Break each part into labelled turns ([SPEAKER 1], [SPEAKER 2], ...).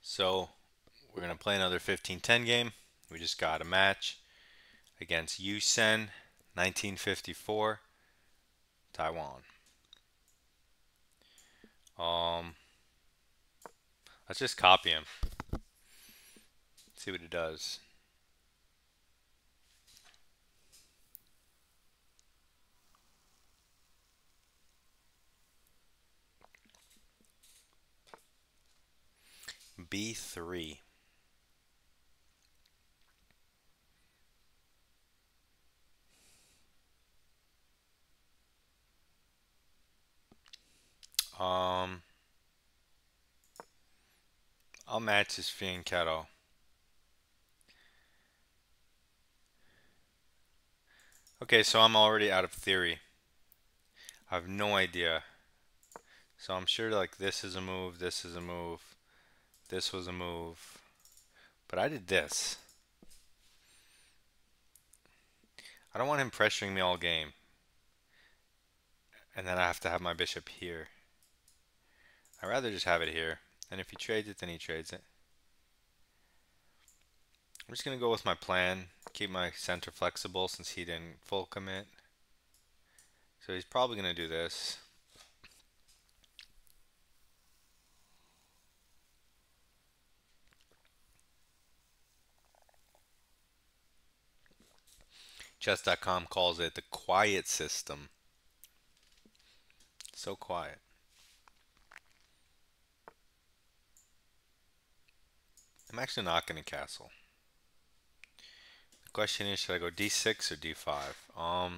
[SPEAKER 1] So we're gonna play another 15-10 game. We just got a match against Yusen, 1954, Taiwan. Um, let's just copy him. See what it does. B3. Um, I'll match his fianchetto. Okay, so I'm already out of theory. I have no idea. So I'm sure like this is a move, this is a move, this was a move. But I did this. I don't want him pressuring me all game. And then I have to have my bishop here. I'd rather just have it here. And if he trades it, then he trades it. I'm just going to go with my plan. Keep my center flexible since he didn't full commit. So he's probably going to do this. Chess.com calls it the quiet system. So quiet. I'm actually not going to castle. The question is, should I go d6 or d5?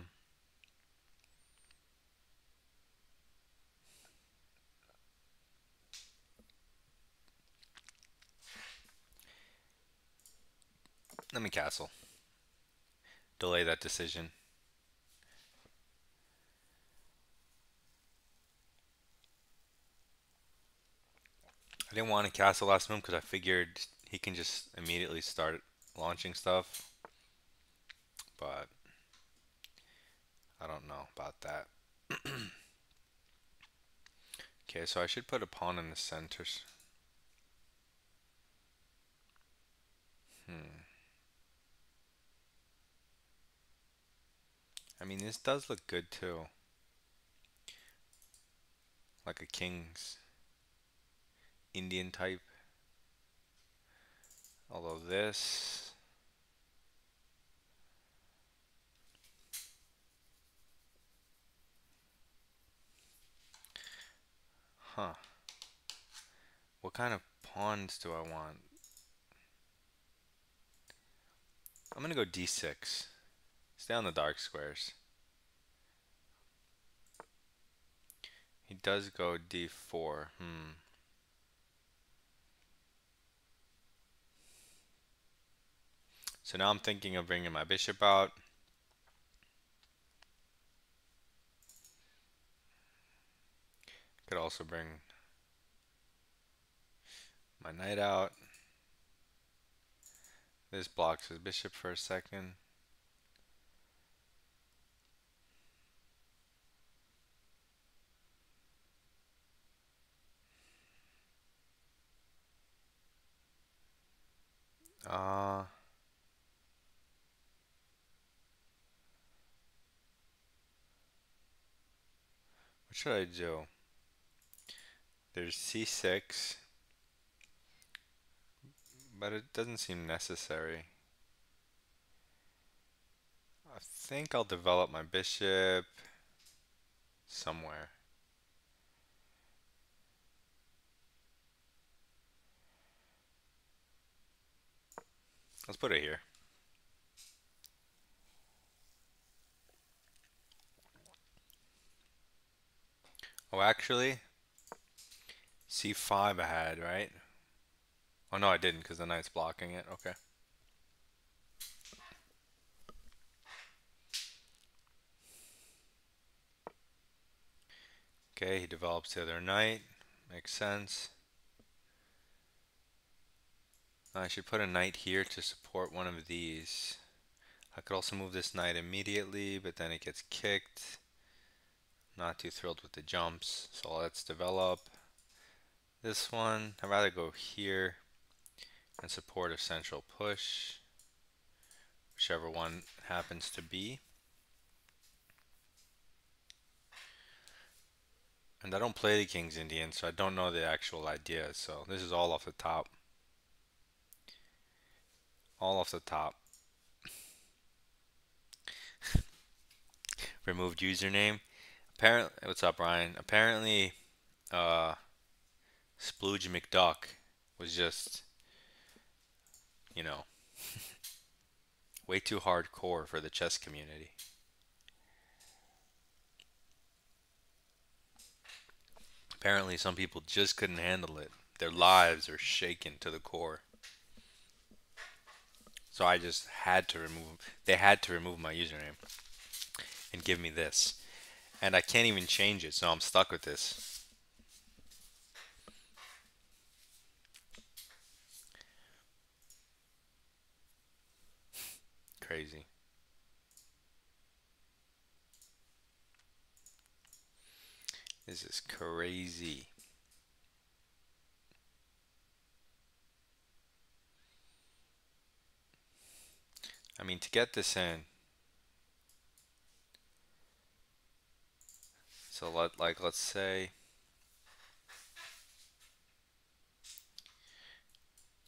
[SPEAKER 1] Let me castle. Delay that decision. I didn't want to castle last move because I figured he can just immediately start launching stuff. But I don't know about that. Okay, so I should put a pawn in the center. I mean, this does look good too. Like a king's Indian type. Although this... Huh. What kind of pawns do I want? I'm gonna go d6. Stay on the dark squares. He does go d4. So now I'm thinking of bringing my bishop out. Could also bring my knight out. This blocks his bishop for a second. What should I do? There's c6, but it doesn't seem necessary. I think I'll develop my bishop somewhere. Let's put it here. Oh, actually, c5 I had, right? Oh no, I didn't because the knight's blocking it. Okay. Okay, he develops the other knight. Makes sense. I should put a knight here to support one of these. I could also move this knight immediately, but then it gets kicked. Not too thrilled with the jumps, so let's develop this one. I'd rather go here. and support a central push, whichever one happens to be. And I don't play the King's Indian, so I don't know the actual idea. So this is all off the top. All off the top. Removed username. Apparently, what's up, Ryan? Apparently, uh, Splooge McDuck was just, you know, way too hardcore for the chess community. Apparently, some people just couldn't handle it. Their lives are shaken to the core. So I just had to remove, they had to remove my username and give me this. And I can't even change it, so I'm stuck with this. Crazy. This is crazy. I mean, to get this in, so let's say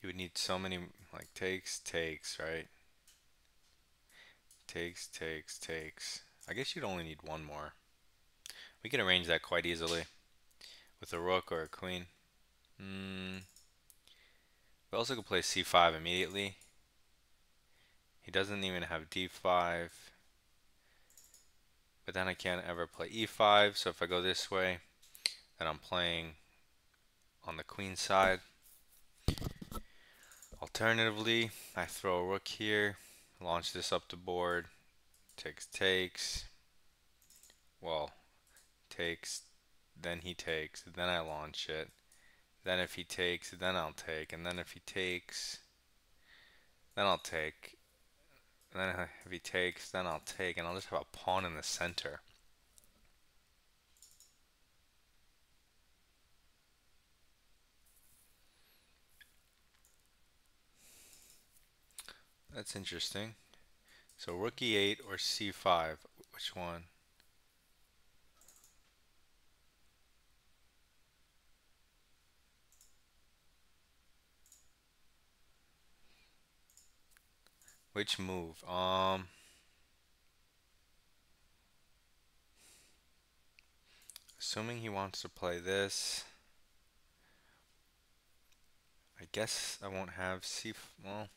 [SPEAKER 1] you would need so many like takes, right? Takes. I guess you'd only need one more. We can arrange that quite easily with a rook or a queen. We also could play c5 immediately. He doesn't even have d5. But then I can't ever play e5, so if I go this way, then I'm playing on the queen side. Alternatively, I throw a rook here, launch this up the board, takes, well, takes, then he takes, then I launch it. Then if he takes, then I'll take, and then if he takes, then I'll take. And then if he takes, then I'll take, and I'll just have a pawn in the center. That's interesting. So rook e8 or c5, which one? Which move? Assuming he wants to play this, I guess I won't have c. Well,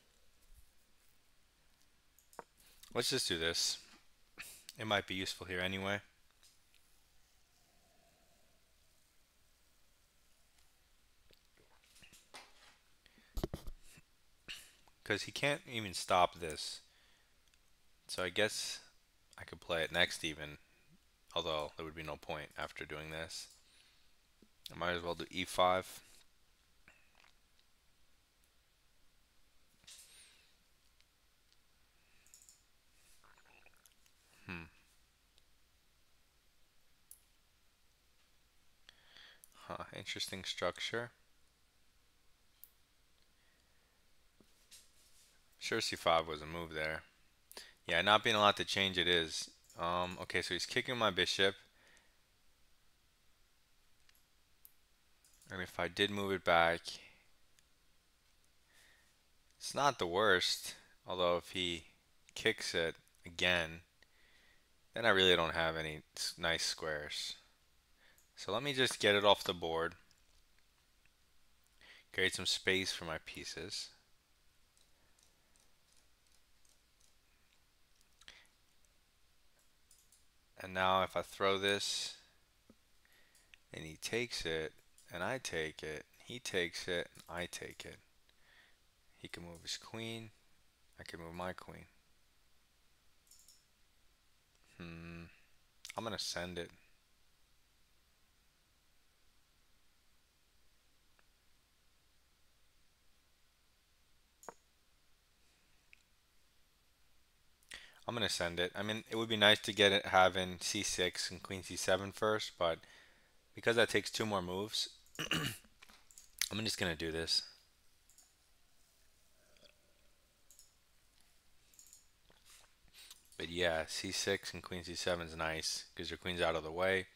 [SPEAKER 1] let's just do this. It might be useful here anyway. Because he can't even stop this. So I guess I could play it next even. Although there would be no point after doing this. I might as well do e5. Huh, interesting structure. Sure, c5 was a move there. Yeah, not being allowed to change it is. Okay, so he's kicking my bishop. And if I did move it back, it's not the worst. Although if he kicks it again, then I really don't have any nice squares. So let me just get it off the board. Create some space for my pieces. And now if I throw this, and he takes it, and I take it, he takes it, and I take it. He can move his queen, I can move my queen. I'm gonna send it. I'm gonna send it. I mean, it would be nice to get it having c6 and queen c7 first, but because that takes two more moves, I'm just gonna do this. But yeah, c6 and queen c7 is nice because your queen's out of the way,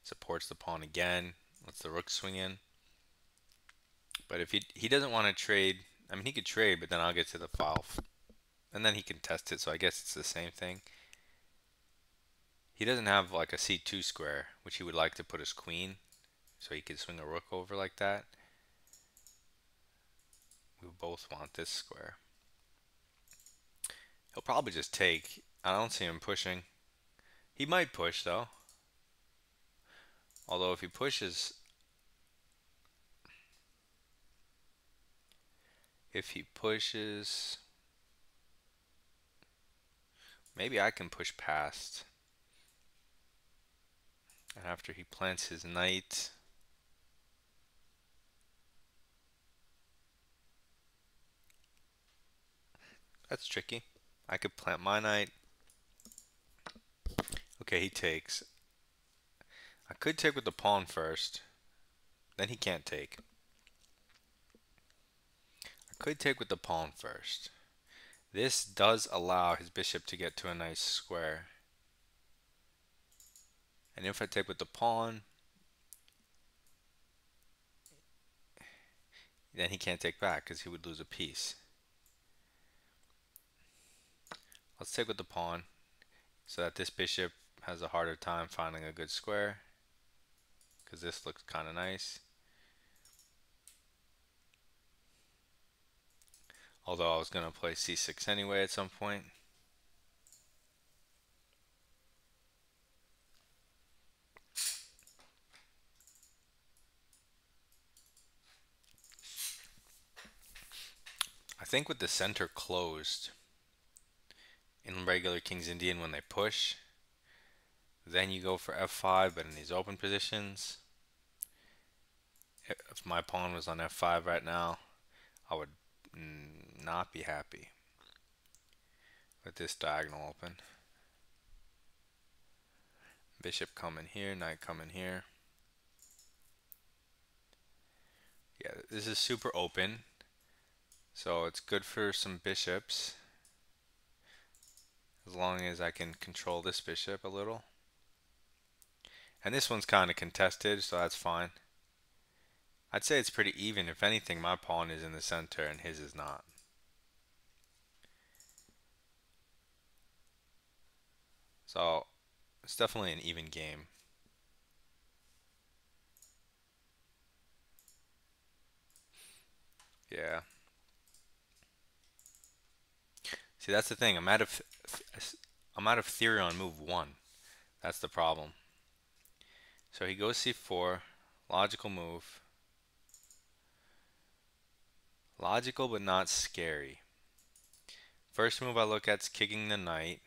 [SPEAKER 1] supports the pawn again, lets the rook swing in. But if he doesn't want to trade, I mean he could trade, but then I'll get to the file, and then he can test it. So I guess it's the same thing. He doesn't have like a c2 square, which he would like to put his queen, so he could swing a rook over like that. We both want this square. He'll probably just take. I don't see him pushing. He might push though. Although if he pushes, maybe I can push past. And after he plants his knight, that's tricky. I could plant my knight. Okay, he takes. I could take with the pawn first. Then he can't take. I could take with the pawn first. This does allow his bishop to get to a nice square. And if I take with the pawn, then he can't take back because he would lose a piece. Let's take with the pawn so that this bishop has a harder time finding a good square because this looks kind of nice. Although I was going to play c6 anyway at some point. I think with the center closed in regular King's Indian when they push, then you go for f5, but in these open positions, if my pawn was on f5 right now, I would not be happy with this diagonal open. Bishop coming here, knight coming here. Yeah, this is super open, so it's good for some bishops as long as I can control this bishop a little. And this one's kind of contested, so that's fine. I'd say it's pretty even. If anything, my pawn is in the center and his is not. So it's definitely an even game. Yeah. See, that's the thing. I'm out of theory on move 1. That's the problem. So he goes c4, logical move. Logical but not scary. First move I look at is kicking the knight,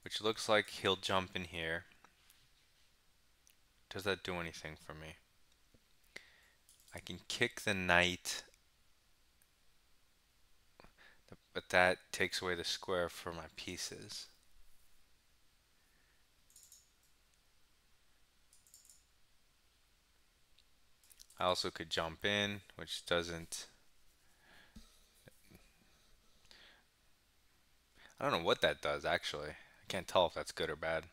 [SPEAKER 1] which looks like he'll jump in here. Does that do anything for me? I can kick the knight, but that takes away the square for my pieces. I also could jump in, which doesn't... I don't know what that does, actually. I can't tell if that's good or bad.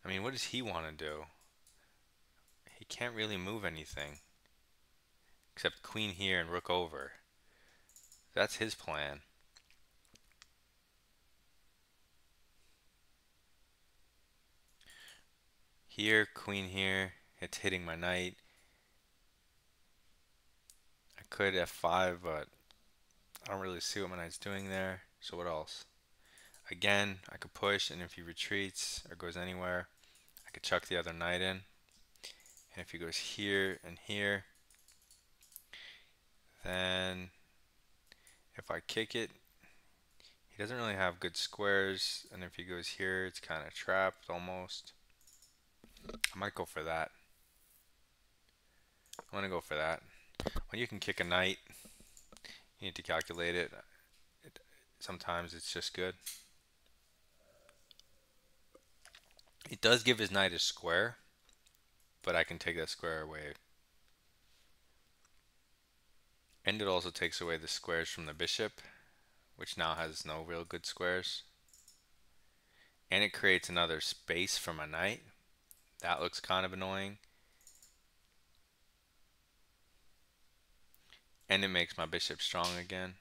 [SPEAKER 1] I mean, what does he want to do? He can't really move anything. Except queen here and rook over. That's his plan. Here, queen here. It's hitting my knight. I could f5, but I don't really see what my knight's doing there. So what else? Again, I could push, and if he retreats or goes anywhere, I could chuck the other knight in. And if he goes here and here, then if I kick it, he doesn't really have good squares. And if he goes here, it's kind of trapped almost. I might go for that. I'm going to go for that. When you can kick a knight, you need to calculate it. Sometimes it's just good. It does give his knight a square, but I can take that square away. And it also takes away the squares from the bishop, which now has no real good squares. And it creates another space for my knight. That looks kind of annoying. And it makes my bishop strong again.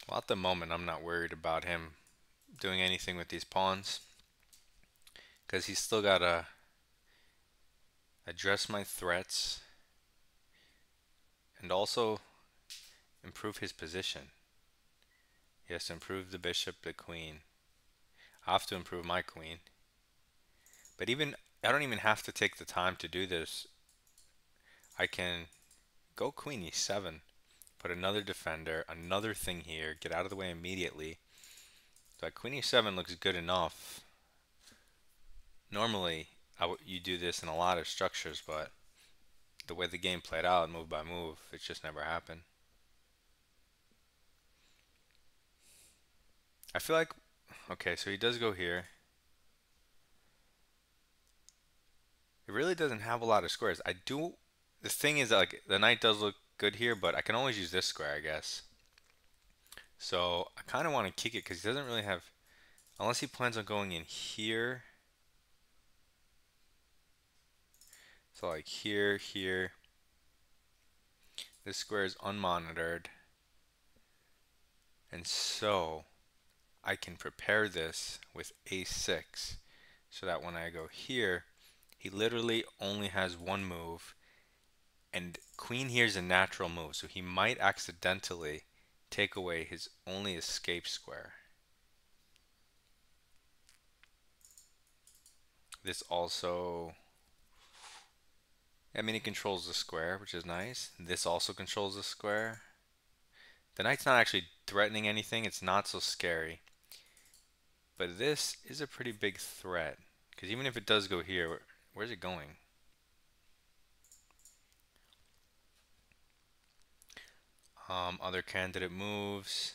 [SPEAKER 1] Well, at the moment, I'm not worried about him doing anything with these pawns, because he's still got to address my threats and also improve his position. He has to improve the bishop, the queen. I have to improve my queen. But even I don't even have to take the time to do this. I can go queen e7, put another defender, another thing here, get out of the way immediately. So queen e7 looks good enough. Normally, you do this in a lot of structures, but the way the game played out, move by move, it just never happened. I feel like, okay, so he does go here. It really doesn't have a lot of squares. The thing is that like the knight does look good here, but I can always use this square, I guess. So I kind of want to kick it because he doesn't really have, unless he plans on going in here. So like here, here. This square is unmonitored. And so I can prepare this with a6 so that when I go here, he literally only has one move. And queen here is a natural move, so he might accidentally take away his only escape square. This also, I mean, it controls the square, which is nice. This also controls the square. The knight's not actually threatening anything. It's not so scary. But this is a pretty big threat, because even if it does go here, where's it going? Other candidate moves.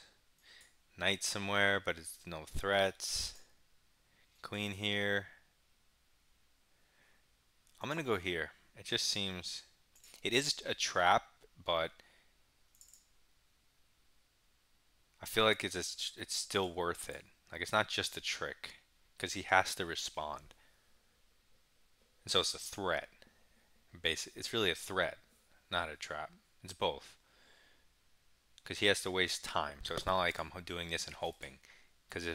[SPEAKER 1] Knight somewhere, but it's no threats. Queen here. I'm gonna go here. It just seems, it is a trap, but I feel like it's still worth it. Like it's not just a trick, because he has to respond, and so it's a threat. Basically, it's really a threat, not a trap. It's both, because he has to waste time. So it's not like I'm doing this and hoping. Because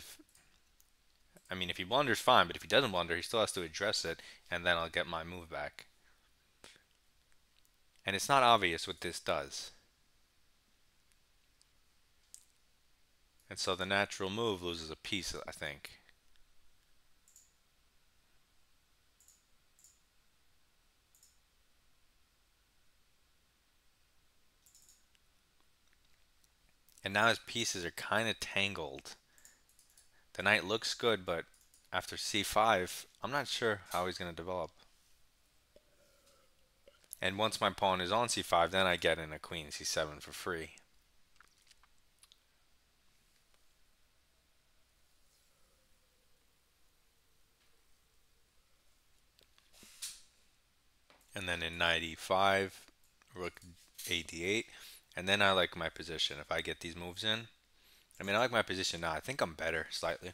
[SPEAKER 1] I mean, if he blunders, fine, but if he doesn't blunder, he still has to address it, and then I'll get my move back. And it's not obvious what this does. And so the natural move loses a piece, I think. And now his pieces are kind of tangled. The knight looks good, but after c5, I'm not sure how he's going to develop. And once my pawn is on c5, then I get in a queen c7 for free. And then in knight e5, rook a d8. And then I like my position. If I get these moves in, I mean, I like my position now. I think I'm better slightly.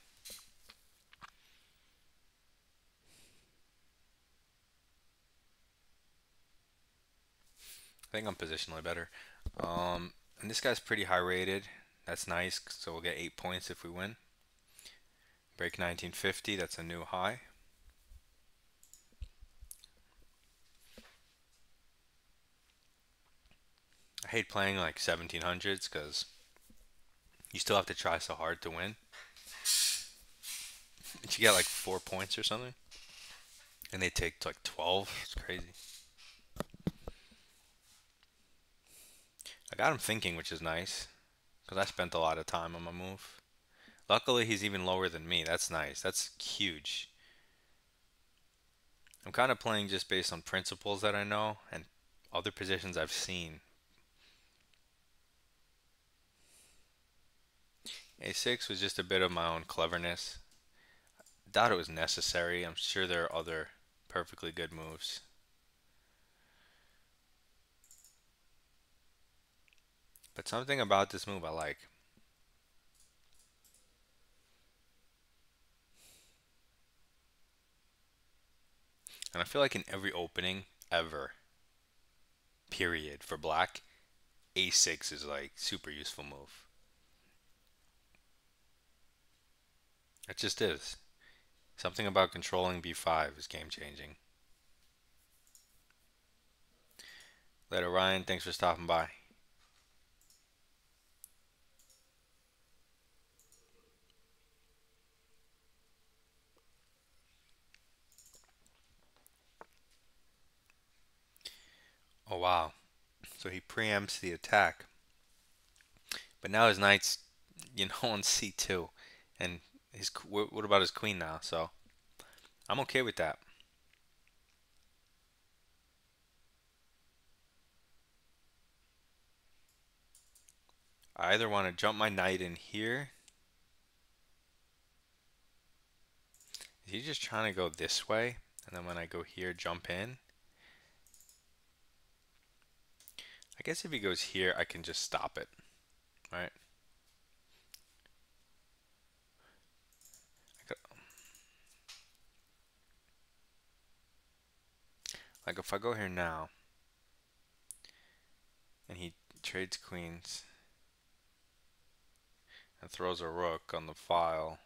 [SPEAKER 1] I think I'm positionally better. And this guy's pretty high rated. That's nice. So we'll get 8 points if we win. Break 1950. That's a new high. I hate playing like 1700s because you still have to try so hard to win. But you get like 4 points or something. And they take like 12. It's crazy. I got him thinking, which is nice. Because I spent a lot of time on my move. Luckily, he's even lower than me. That's nice. That's huge. I'm kind of playing just based on principles that I know and other positions I've seen. A6 was just a bit of my own cleverness. Doubt it was necessary. I'm sure there are other perfectly good moves. But something about this move I like. And I feel like in every opening ever, period, for black, A6 is like super useful move. It just is. Something about controlling B5 is game changing. Later, Ryan. Thanks for stopping by. Oh, wow. So he preempts the attack. But now his knight's, on C2. And what about his queen now? So I'm okay with that. I either want to jump my knight in here. Is he just trying to go this way? And then when I go here, jump in? I guess if he goes here, I can just stop it, right? Like if I go here now, and he trades queens, and throws a rook on the file.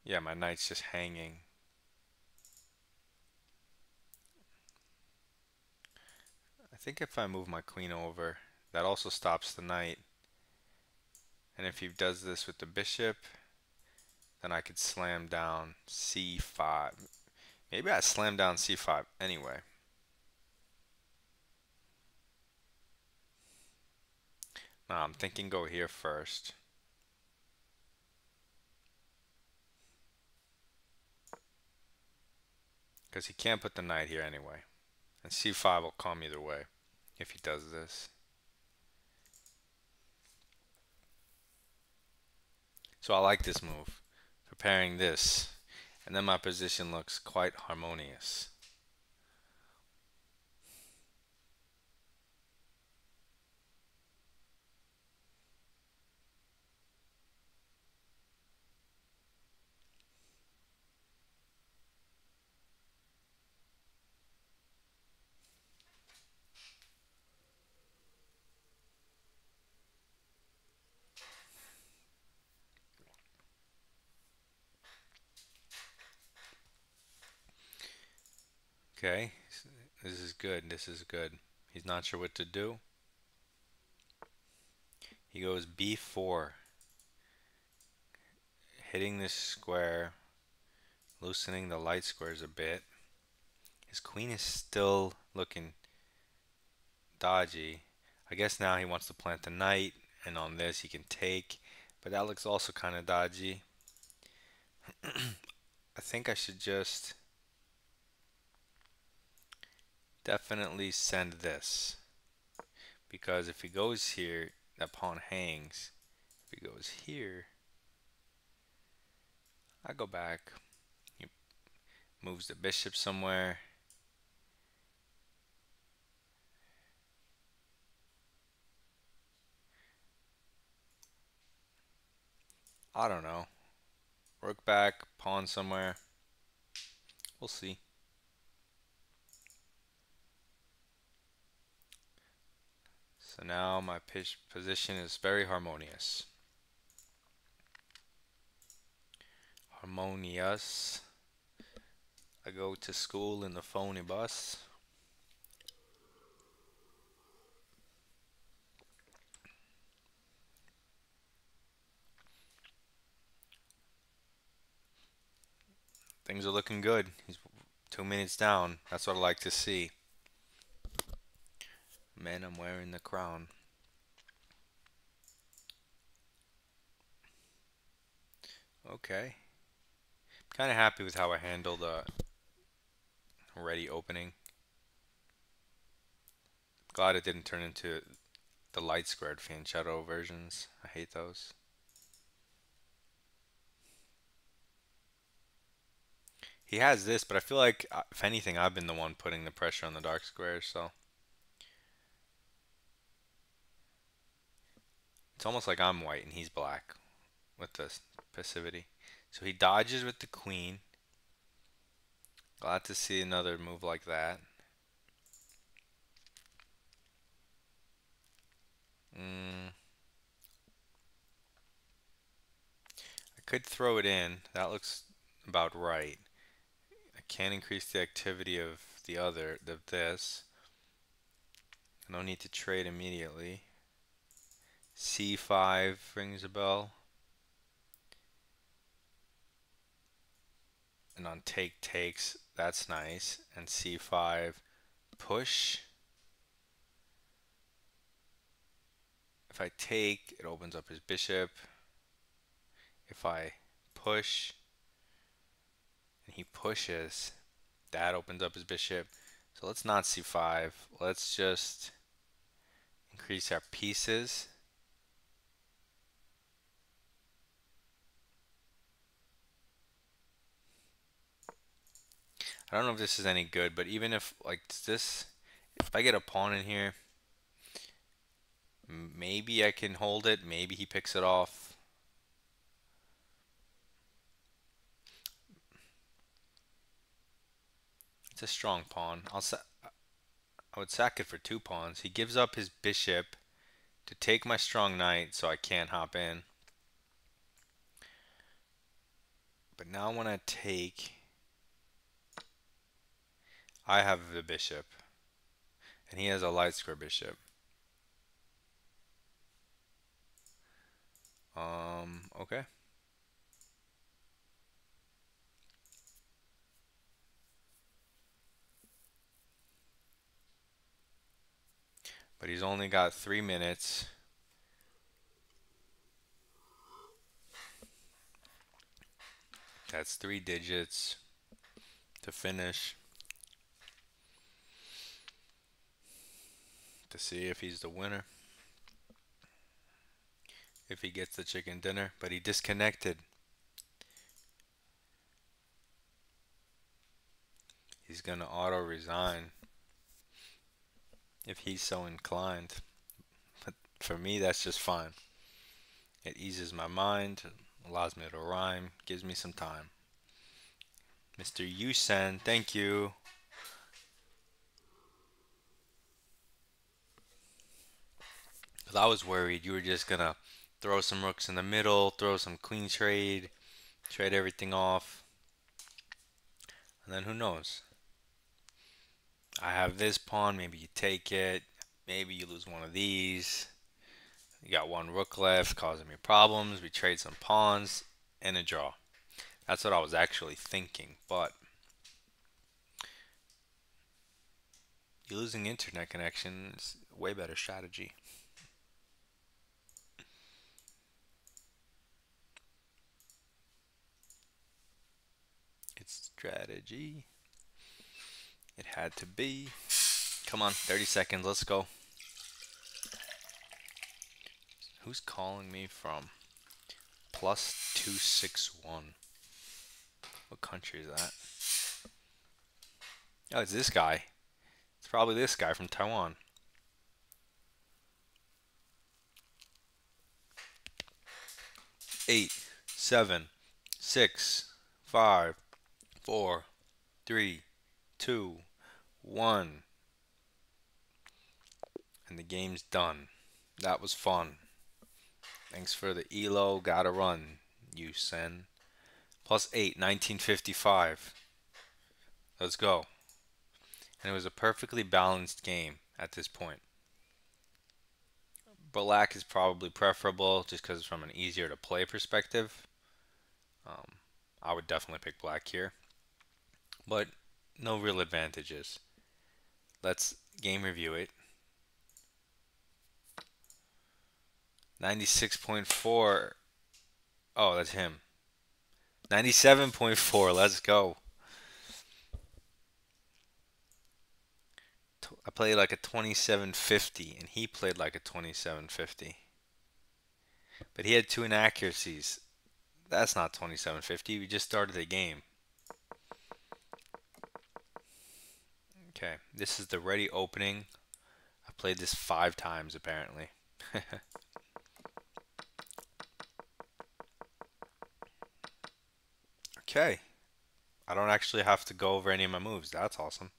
[SPEAKER 1] Yeah, my knight's just hanging. I think if I move my queen over, that also stops the knight. And if he does this with the bishop, then I could slam down c5. Maybe I slam down c5 anyway. No, I'm thinking go here first. Because he can't put the knight here anyway. And c5 will come either way if he does this. So I like this move. Preparing this. And then my position looks quite harmonious. Okay, this is good. This is good. He's not sure what to do. He goes b4, hitting this square, loosening the light squares a bit. His queen is still looking dodgy. I guess now he wants to plant the knight, and on this he can take, but that looks also kind of dodgy. I think I should just definitely send this, because if he goes here, that pawn hangs. If he goes here, I go back. He moves the bishop somewhere. I don't know. Rook back, pawn somewhere. We'll see. So now my position is very harmonious. Harmonious. I go to school in the phony bus. Things are looking good. He's 2 minutes down. That's what I like to see. Man, I'm wearing the crown. Okay. Kind of happy with how I handled the ready opening. Glad it didn't turn into the light squared fiend shadow versions. I hate those. He has this, but I feel like, if anything, I've been the one putting the pressure on the dark squares, so. It's almost like I'm white and he's black with the passivity. So he dodges with the queen. Glad to see another move like that. I could throw it in. That looks about right. I can't increase the activity of this. No need to trade immediately. C5 rings a bell. And on take takes, that's nice. And C5 push. If I take, it opens up his bishop. If I push and he pushes, that opens up his bishop. So let's not C5. Let's just increase our pieces. I don't know if this is any good, but even if like this, if I get a pawn in here, maybe I can hold it. Maybe he picks it off. It's a strong pawn. I would sack it for 2 pawns. He gives up his bishop to take my strong knight, so I can't hop in. But now when I take, I have the bishop, and he has a light square bishop. Okay. But he's only got 3 minutes. That's 3 digits to finish. To see if he's the winner. If he gets the chicken dinner. But he disconnected. He's gonna auto resign if he's so inclined. But for me, that's just fine. It eases my mind, allows me to rhyme, gives me some time. Mr. Yusen, thank you. Because I was worried you were just gonna throw some rooks in the middle, throw some queen trade everything off. And then who knows? I have this pawn, maybe you take it, maybe you lose one of these. You got 1 rook left, causing me problems. We trade some pawns, and a draw. That's what I was actually thinking, but you losing internet connection is a way better strategy. It's strategy. It had to be. Come on, 30 seconds, let's go. Who's calling me from +261? What country is that? Oh, it's this guy. It's probably this guy from Taiwan. 8, 7, 6, 5, 4, 3, 2, 1. And the game's done. That was fun. Thanks for the elo. Gotta run, Yusen. +8, 1955. Let's go. And it was a perfectly balanced game at this point. Black is probably preferable just because it's from an easier to play perspective. I would definitely pick black here. But no real advantages. Let's game review it. 96.4. Oh, that's him. 97.4. Let's go. I played like a 2750 and he played like a 2750. But he had two inaccuracies. That's not 2750. We just started the game. Okay, this is the ready opening. I played this 5 times apparently. Okay, I don't actually have to go over any of my moves. That's awesome.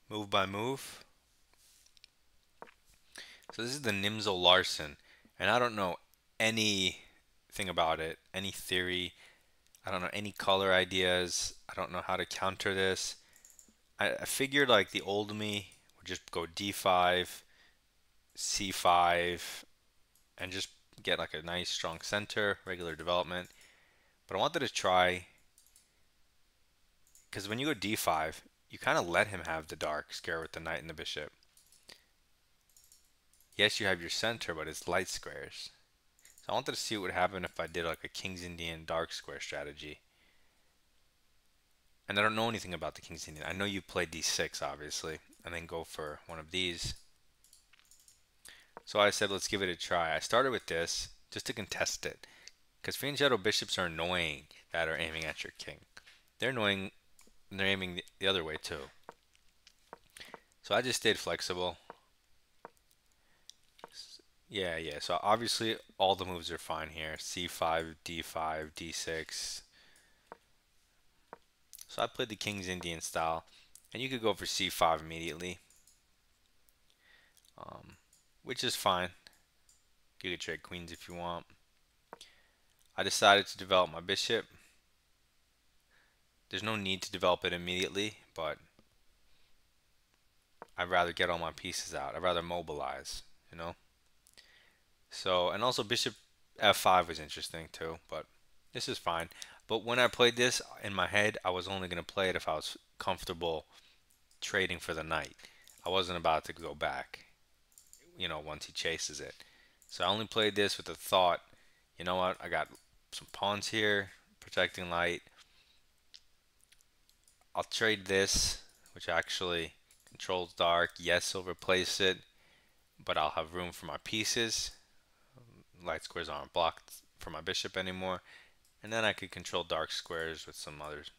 [SPEAKER 1] Move by move. So this is the Nimzo Larsen, and I don't know anything about it, any theory. I don't know any color ideas. I don't know how to counter this. I figured like the old me would just go d5, c5, and just get like a nice strong center, regular development. But I wanted to try, because when you go d5, you kind of let him have the dark square with the knight and the bishop. Yes, you have your center, but it's light squares. So I wanted to see what would happen if I did like a King's Indian dark square strategy. And I don't know anything about the King's Indian. I know you play d6, obviously, and then go for one of these. So I said, let's give it a try. I started with this just to contest it. Because fianchetto bishops are annoying that are aiming at your king. They're annoying and they're aiming the other way too. So I just stayed flexible. Yeah. So obviously all the moves are fine here. c5, d5, d6. So I played the King's Indian style. And you could go for c5 immediately. Which is fine. You could trade queens if you want. I decided to develop my bishop. There's no need to develop it immediately, but I'd rather get all my pieces out. I'd rather mobilize, you know? So, and also bishop f5 was interesting too, but this is fine. But when I played this in my head, I was only going to play it if I was comfortable trading for the knight. I wasn't about to go back, you know, once he chases it. So I only played this with the thought, you know what, I got some pawns here, protecting light. I'll trade this, which actually controls dark. Yes, he'll replace it, but I'll have room for my pieces. Light squares aren't blocked for my bishop anymore. And then I could control dark squares with some others.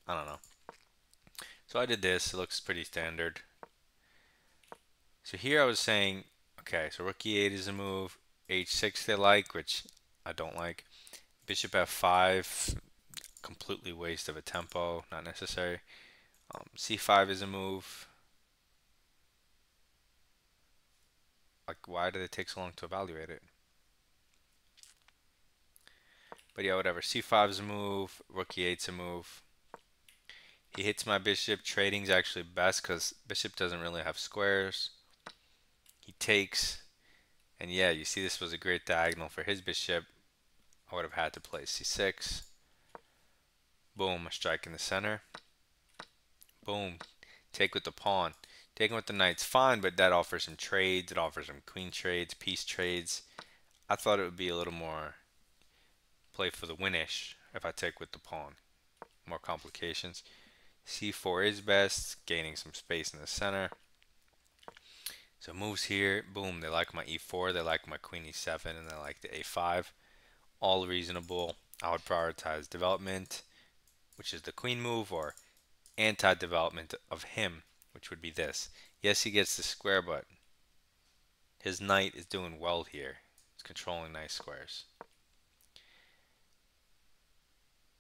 [SPEAKER 1] I don't know. So I did this. It looks pretty standard. So here I was saying, okay, so rook e8 is a move. h6 they like, which I don't like. Bishop f5, completely waste of a tempo, not necessary. c5 is a move. Like, why did it take so long to evaluate it? But yeah, whatever. c5 is a move. Rook e8's a move. He hits my bishop. Trading's actually best because bishop doesn't really have squares. He takes. And yeah, you see this was a great diagonal for his bishop. I would have had to play c6. Boom, a strike in the center. Boom, take with the pawn. Taking with the knight's fine, but that offers some trades. It offers some queen trades, piece trades. I thought it would be a little more play for the winish if I take with the pawn. More complications. c4 is best, gaining some space in the center. So moves here, boom, they like my e4, they like my queen e7, and they like the a5. All reasonable. I would prioritize development, which is the queen move, or anti-development of him, which would be this. Yes, he gets the square, but his knight is doing well here. It's controlling nice squares.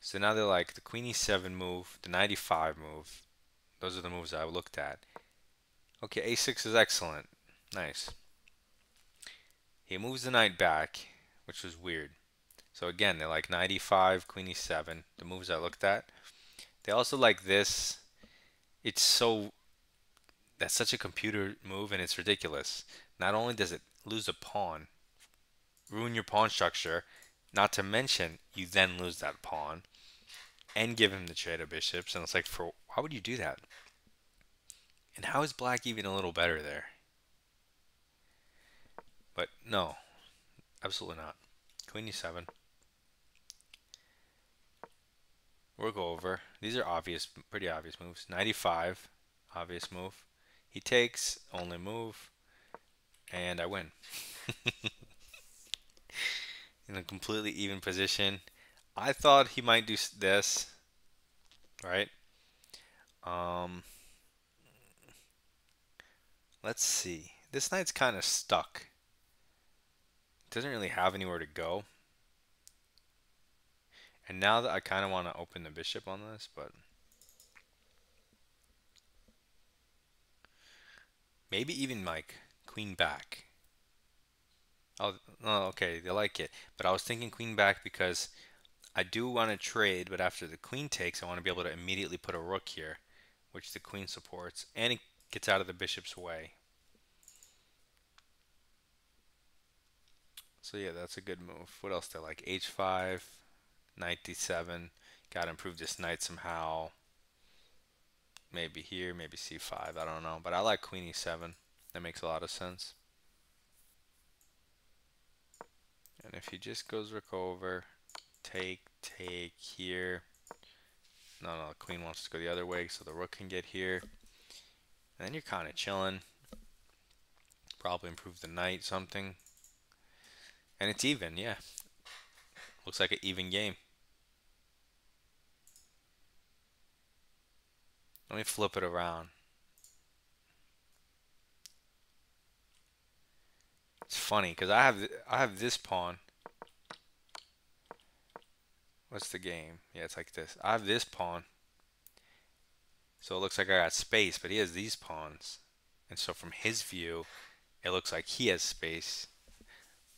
[SPEAKER 1] So now they're like the queen e7 move, the knight e5 move. Those are the moves I looked at. Okay, a6 is excellent. Nice. He moves the knight back, which was weird. So again, they like knight e5, queen e7, the moves I looked at. They also like this. That's such a computer move and it's ridiculous. Not only does it lose a pawn, ruin your pawn structure, not to mention you then lose that pawn and give him the trade of bishops. And it's like, why would you do that? And how is black even a little better there? But no, absolutely not. Queen e7. Rook over. These are obvious, pretty obvious moves. 95, obvious move. He takes, only move, and I win. In a completely even position. I thought he might do this, right? Um, let's see. This knight's kind of stuck. Doesn't really have anywhere to go. And now that I kind of want to open the bishop on this, but maybe even like queen back. Oh, okay, they like it. But I was thinking queen back because I do want to trade, but after the queen takes, I want to be able to immediately put a rook here, which the queen supports, and it gets out of the bishop's way. So yeah, that's a good move. What else do I like? H5, knight d7. Got to improve this knight somehow. Maybe here, maybe c5. I don't know. But I like queen e7. That makes a lot of sense. And if he just goes rook over, take here. No, the queen wants to go the other way, so the rook can get here. And then you're kind of chilling. Probably improve the knight something. And it's even, yeah. Looks like an even game. Let me flip it around. It's funny because I have this pawn. What's the game? Yeah, it's like this. I have this pawn. So it looks like I got space, but he has these pawns. And so from his view, it looks like he has space.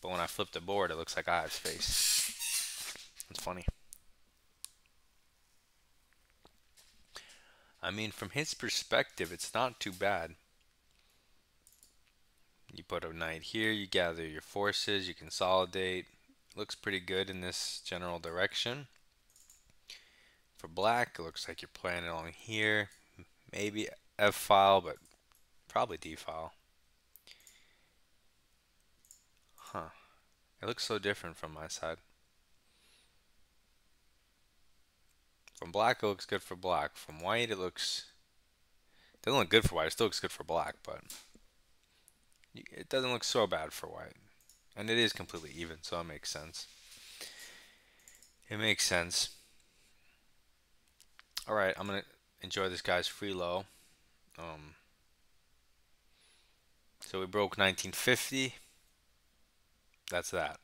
[SPEAKER 1] But when I flip the board, it looks like I have space. It's funny. I mean, from his perspective, it's not too bad. You put a knight here, you gather your forces, you consolidate. Looks pretty good in this general direction. For black, it looks like you're playing along here. Maybe F file, but probably D file. Huh. It looks so different from my side. From black, it looks good for black. From white, it doesn't look good for white. It still looks good for black, but it doesn't look so bad for white. And it is completely even, so it makes sense. It makes sense. Alright, I'm going to enjoy this guy's free low. So we broke 1950. That's that.